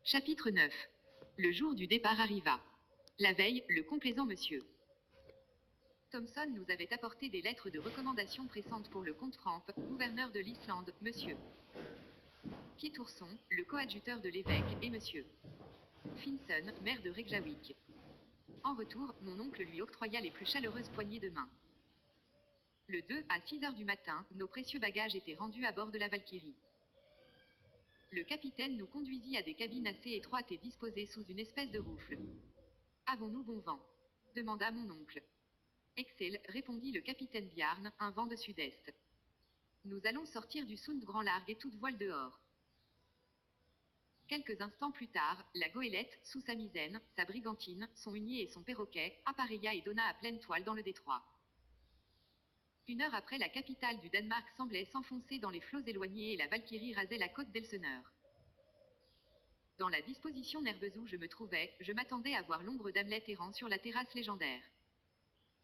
Chapitre 9. Le jour du départ arriva. La veille, le complaisant monsieur Thomson nous avait apporté des lettres de recommandation pressantes pour le comte Framp, gouverneur de l'Islande, monsieur Piet Ourson, le coadjuteur de l'évêque, et monsieur Finson, maire de Reykjavik. En retour, mon oncle lui octroya les plus chaleureuses poignées de main. Le 2, à 6 heures du matin, nos précieux bagages étaient rendus à bord de la Valkyrie. Le capitaine nous conduisit à des cabines assez étroites et disposées sous une espèce de roufle. « Avons-nous bon vent ?» demanda mon oncle. « Excel, répondit le capitaine Bjarne, un vent de sud-est. Nous allons sortir du Sound grand largue et toute voile dehors. » Quelques instants plus tard, la goélette, sous sa misaine, sa brigantine, son hunier et son perroquet, appareilla et donna à pleine toile dans le détroit. Une heure après, la capitale du Danemark semblait s'enfoncer dans les flots éloignés et la Valkyrie rasait la côte d'Elseneur. Dans la disposition nerveuse où je me trouvais, je m'attendais à voir l'ombre d'Hamlet errant sur la terrasse légendaire.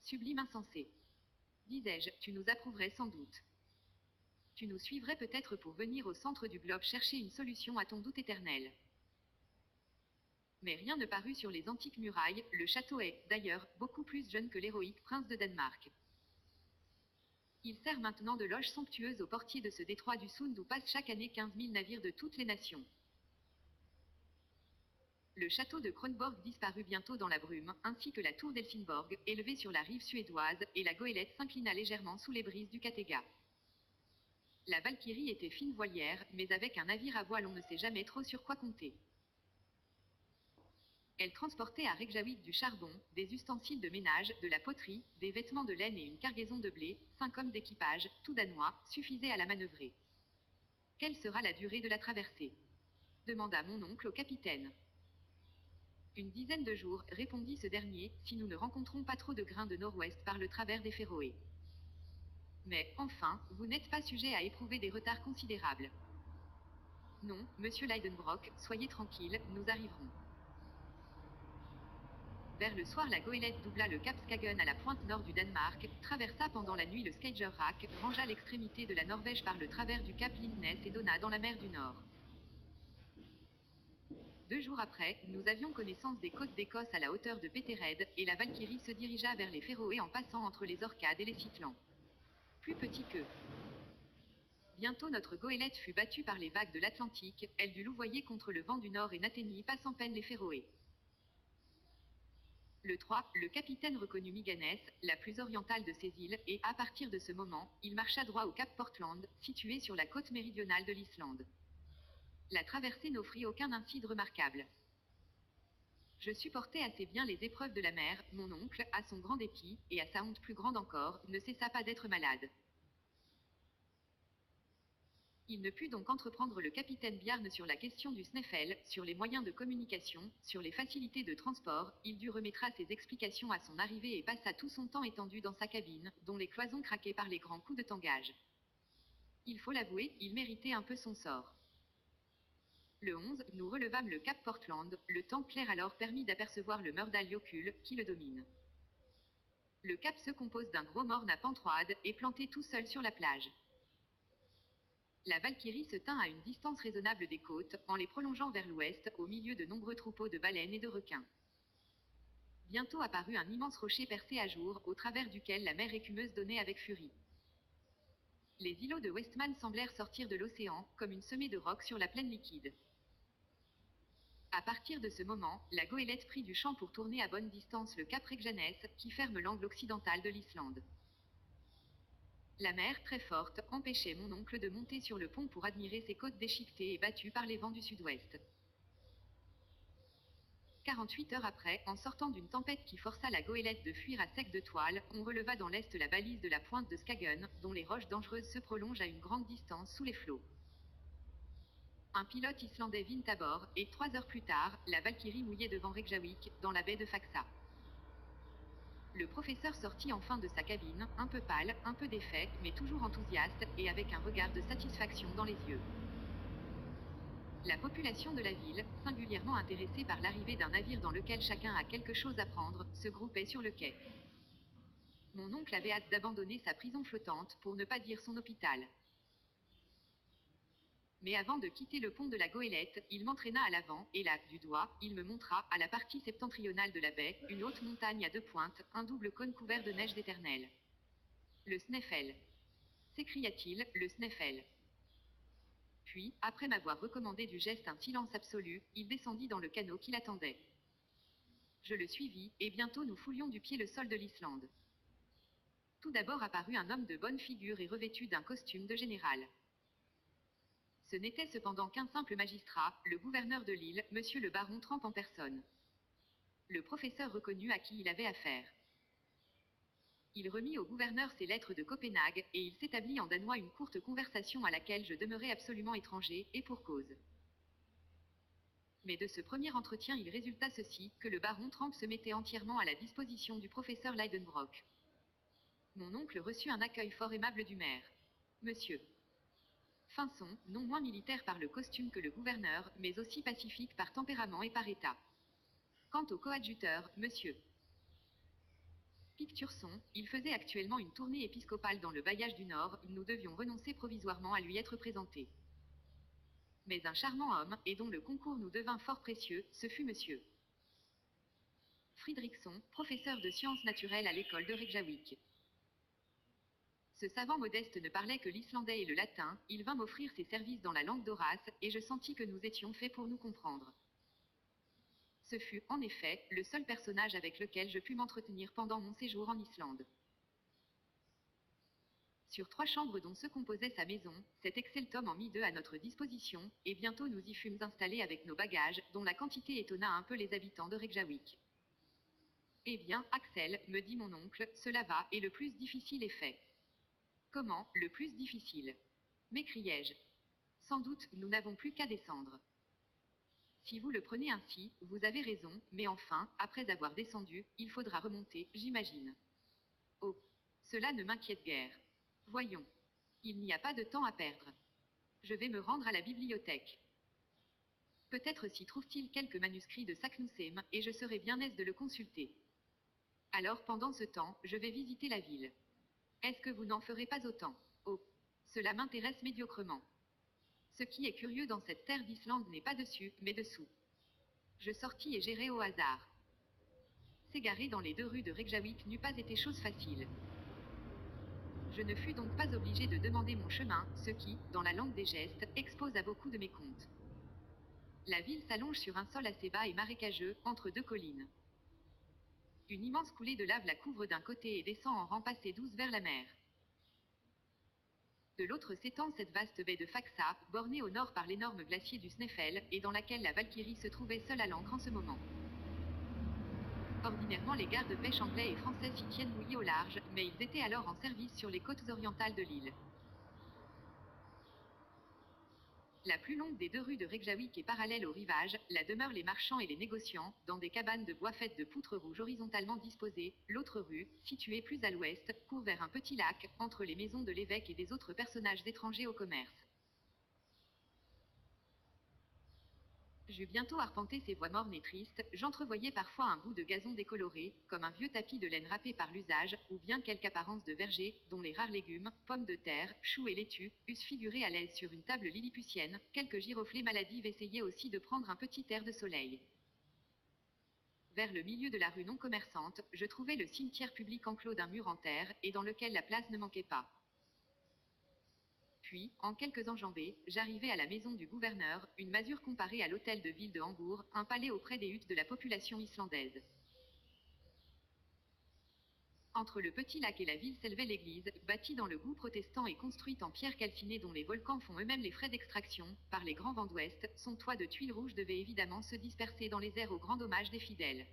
Sublime insensé. Disais-je, tu nous approuverais sans doute. Tu nous suivrais peut-être pour venir au centre du globe chercher une solution à ton doute éternel. Mais rien ne parut sur les antiques murailles, le château est, d'ailleurs, beaucoup plus jeune que l'héroïque prince de Danemark. Il sert maintenant de loge somptueuse aux portiers de ce détroit du Sound où passent chaque année 15 000 navires de toutes les nations. Le château de Kronborg disparut bientôt dans la brume, ainsi que la tour d'Helsingborg, élevée sur la rive suédoise, et la goélette s'inclina légèrement sous les brises du Kattegat. La Valkyrie était fine voilière, mais avec un navire à voile on ne sait jamais trop sur quoi compter. Elle transportait à Reykjavik du charbon, des ustensiles de ménage, de la poterie, des vêtements de laine et une cargaison de blé. 5 hommes d'équipage, tout danois, suffisaient à la manœuvrer. Quelle sera la durée de la traversée ? Demanda mon oncle au capitaine. Une dizaine de jours, répondit ce dernier, si nous ne rencontrons pas trop de grains de nord-ouest par le travers des Féroé. Mais, enfin, vous n'êtes pas sujet à éprouver des retards considérables. Non, monsieur Lidenbrock, soyez tranquille, nous arriverons. Vers le soir, la goélette doubla le cap Skagen à la pointe nord du Danemark, traversa pendant la nuit le Skagerrak, rangea l'extrémité de la Norvège par le travers du cap Lindness et donna dans la mer du Nord. 2 jours après, nous avions connaissance des côtes d'Écosse à la hauteur de Peterhead, et la Valkyrie se dirigea vers les Féroé en passant entre les Orcades et les Cyclans. Plus petit qu'eux. Bientôt notre goélette fut battue par les vagues de l'Atlantique, elle dut louvoyer contre le vent du nord et n'atteignit pas sans peine les Féroé. Le 3, le capitaine reconnut Myganess, la plus orientale de ces îles, et, à partir de ce moment, il marcha droit au cap Portland, situé sur la côte méridionale de l'Islande. La traversée n'offrit aucun incident remarquable. Je supportais assez bien les épreuves de la mer, mon oncle, à son grand dépit, et à sa honte plus grande encore, ne cessa pas d'être malade. Il ne put donc entreprendre le capitaine Bjarne sur la question du Sneffel, sur les moyens de communication, sur les facilités de transport. Il dut remettre ses explications à son arrivée et passa tout son temps étendu dans sa cabine, dont les cloisons craquaient par les grands coups de tangage. Il faut l'avouer, il méritait un peu son sort. Le 11, nous relevâmes le cap Portland, le temps clair alors permit d'apercevoir le Myrdal Jökull, qui le domine. Le cap se compose d'un gros morne à pente roide, et planté tout seul sur la plage. La Valkyrie se tint à une distance raisonnable des côtes, en les prolongeant vers l'ouest, au milieu de nombreux troupeaux de baleines et de requins. Bientôt apparut un immense rocher percé à jour, au travers duquel la mer écumeuse donnait avec furie. Les îlots de Westman semblèrent sortir de l'océan, comme une semée de rocs sur la plaine liquide. À partir de ce moment, la goélette prit du champ pour tourner à bonne distance le cap Reykjanes, qui ferme l'angle occidental de l'Islande. La mer, très forte, empêchait mon oncle de monter sur le pont pour admirer ces côtes déchiquetées et battues par les vents du sud-ouest. 48 heures après, en sortant d'une tempête qui força la goélette de fuir à sec de toile, on releva dans l'est la balise de la pointe de Skagen, dont les roches dangereuses se prolongent à une grande distance sous les flots. Un pilote islandais vint à bord, et 3 heures plus tard, la Valkyrie mouillait devant Reykjavik, dans la baie de Faxa. Le professeur sortit enfin de sa cabine, un peu pâle, un peu défait, mais toujours enthousiaste, et avec un regard de satisfaction dans les yeux. La population de la ville, singulièrement intéressée par l'arrivée d'un navire dans lequel chacun a quelque chose à prendre, se groupait sur le quai. Mon oncle avait hâte d'abandonner sa prison flottante, pour ne pas dire son hôpital. Mais avant de quitter le pont de la Goélette, il m'entraîna à l'avant, et là, du doigt, il me montra, à la partie septentrionale de la baie, une haute montagne à 2 pointes, un double cône couvert de neige éternelle. Le Sneffel, s'écria-t-il, le Sneffel. Puis, après m'avoir recommandé du geste un silence absolu, il descendit dans le canot qui l'attendait. Je le suivis, et bientôt nous foulions du pied le sol de l'Islande. Tout d'abord apparut un homme de bonne figure et revêtu d'un costume de général. Ce n'était cependant qu'un simple magistrat, le gouverneur de l'île, monsieur le baron Tramp en personne. Le professeur reconnut à qui il avait affaire. Il remit au gouverneur ses lettres de Copenhague, et il s'établit en danois une courte conversation à laquelle je demeurais absolument étranger, et pour cause. Mais de ce premier entretien il résulta ceci, que le baron Tramp se mettait entièrement à la disposition du professeur Lidenbrock. Mon oncle reçut un accueil fort aimable du maire. Monsieur Finson, non moins militaire par le costume que le gouverneur, mais aussi pacifique par tempérament et par état. Quant au coadjuteur, monsieur Picturson, il faisait actuellement une tournée épiscopale dans le bailliage du Nord, nous devions renoncer provisoirement à lui être présentés. Mais un charmant homme, et dont le concours nous devint fort précieux, ce fut monsieur Fridriksson, professeur de sciences naturelles à l'école de Reykjavik. Ce savant modeste ne parlait que l'islandais et le latin, il vint m'offrir ses services dans la langue d'Horace, et je sentis que nous étions faits pour nous comprendre. Ce fut, en effet, le seul personnage avec lequel je pus m'entretenir pendant mon séjour en Islande. Sur 3 chambres dont se composait sa maison, cet excellent homme en mit 2 à notre disposition, et bientôt nous y fûmes installés avec nos bagages, dont la quantité étonna un peu les habitants de Reykjavik. Eh bien, Axel, me dit mon oncle, cela va, et le plus difficile est fait. Comment, le plus difficile? M'écriai-je. Sans doute, nous n'avons plus qu'à descendre. Si vous le prenez ainsi, vous avez raison, mais enfin, après avoir descendu, il faudra remonter, j'imagine. Oh, cela ne m'inquiète guère. Voyons. Il n'y a pas de temps à perdre. Je vais me rendre à la bibliothèque. Peut-être s'y trouve-t-il quelques manuscrits de Saknussemm, et je serai bien aise de le consulter. Alors pendant ce temps, je vais visiter la ville. Est-ce que vous n'en ferez pas autant? Oh, cela m'intéresse médiocrement. Ce qui est curieux dans cette terre d'Islande n'est pas dessus, mais dessous. Je sortis et j'errai au hasard. S'égarer dans les 2 rues de Reykjavik n'eût pas été chose facile. Je ne fus donc pas obligé de demander mon chemin, ce qui, dans la langue des gestes, expose à beaucoup de mécomptes. La ville s'allonge sur un sol assez bas et marécageux, entre 2 collines. Une immense coulée de lave la couvre d'un côté et descend en rampes assez douces vers la mer. De l'autre s'étend cette vaste baie de Faxa, bornée au nord par l'énorme glacier du Sneffel, et dans laquelle la Valkyrie se trouvait seule à l'ancre en ce moment. Ordinairement les gardes-pêche anglais et français s'y tiennent mouillés au large, mais ils étaient alors en service sur les côtes orientales de l'île. La plus longue des 2 rues de Reykjavik est parallèle au rivage, là demeurent les marchands et les négociants, dans des cabanes de bois faites de poutres rouges horizontalement disposées. L'autre rue, située plus à l'ouest, court vers un petit lac, entre les maisons de l'évêque et des autres personnages étrangers au commerce. J'eus bientôt arpenté ces voies mornes et tristes, j'entrevoyais parfois un bout de gazon décoloré, comme un vieux tapis de laine râpé par l'usage, ou bien quelque apparence de verger, dont les rares légumes, pommes de terre, choux et laitues, eussent figuré à l'aise sur une table lilliputienne, quelques giroflées maladives essayaient aussi de prendre un petit air de soleil. Vers le milieu de la rue non commerçante, je trouvai le cimetière public enclos d'un mur en terre, et dans lequel la place ne manquait pas. Puis, en quelques enjambées, j'arrivai à la maison du gouverneur, une masure comparée à l'hôtel de ville de Hambourg, un palais auprès des huttes de la population islandaise. Entre le petit lac et la ville s'élevait l'église, bâtie dans le goût protestant et construite en pierre calcinée dont les volcans font eux-mêmes les frais d'extraction, par les grands vents d'ouest. Son toit de tuiles rouges devait évidemment se disperser dans les airs au grand dommage des fidèles.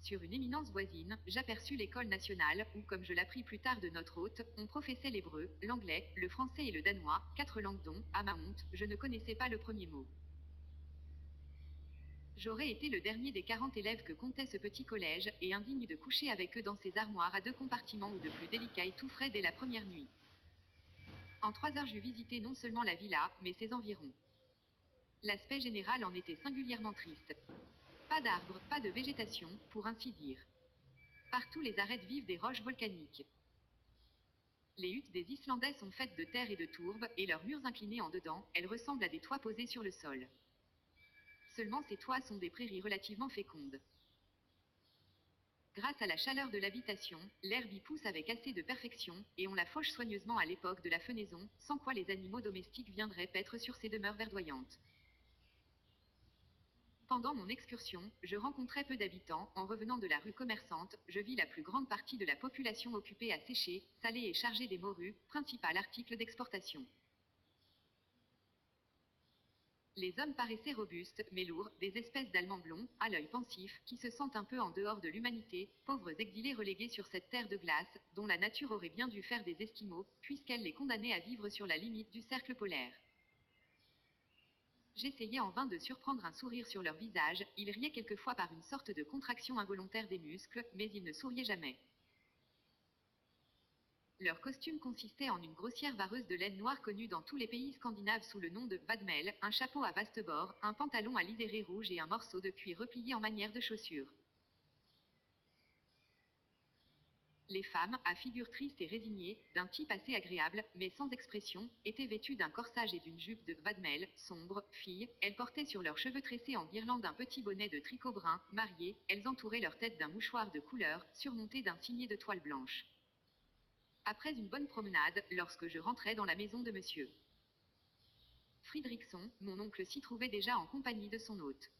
Sur une éminence voisine, j'aperçus l'école nationale, où, comme je l'appris plus tard de notre hôte, on professait l'hébreu, l'anglais, le français et le danois, 4 langues dont, à ma honte, je ne connaissais pas le premier mot. J'aurais été le dernier des 40 élèves que comptait ce petit collège, et indigne de coucher avec eux dans ces armoires à 2 compartiments ou de plus délicats et tout frais dès la première nuit. En 3 heures j'eus visité non seulement la villa, mais ses environs. L'aspect général en était singulièrement triste. Pas d'arbres, pas de végétation, pour ainsi dire. Partout les arêtes vives des roches volcaniques. Les huttes des Islandais sont faites de terre et de tourbe, et leurs murs inclinés en dedans, elles ressemblent à des toits posés sur le sol. Seulement ces toits sont des prairies relativement fécondes. Grâce à la chaleur de l'habitation, l'herbe y pousse avec assez de perfection, et on la fauche soigneusement à l'époque de la fenaison, sans quoi les animaux domestiques viendraient paître sur ces demeures verdoyantes. Pendant mon excursion, je rencontrai peu d'habitants. En revenant de la rue commerçante, je vis la plus grande partie de la population occupée à sécher, saler et charger des morues, principal article d'exportation. Les hommes paraissaient robustes, mais lourds, des espèces d'Allemands blonds, à l'œil pensif, qui se sentent un peu en dehors de l'humanité, pauvres exilés relégués sur cette terre de glace, dont la nature aurait bien dû faire des Esquimaux, puisqu'elle les condamnait à vivre sur la limite du cercle polaire. J'essayais en vain de surprendre un sourire sur leur visage, ils riaient quelquefois par une sorte de contraction involontaire des muscles, mais ils ne souriaient jamais. Leur costume consistait en une grossière vareuse de laine noire connue dans tous les pays scandinaves sous le nom de vadmel, un chapeau à vaste bord, un pantalon à liséré rouge et un morceau de cuir replié en manière de chaussure. Les femmes, à figure triste et résignée, d'un type assez agréable, mais sans expression, étaient vêtues d'un corsage et d'une jupe de vadmel, sombre, fille, elles portaient sur leurs cheveux tressés en guirlande un petit bonnet de tricot brun, marié, elles entouraient leur tête d'un mouchoir de couleur, surmonté d'un signet de toile blanche. Après une bonne promenade, lorsque je rentrais dans la maison de monsieur Fridriksson, mon oncle s'y trouvait déjà en compagnie de son hôte.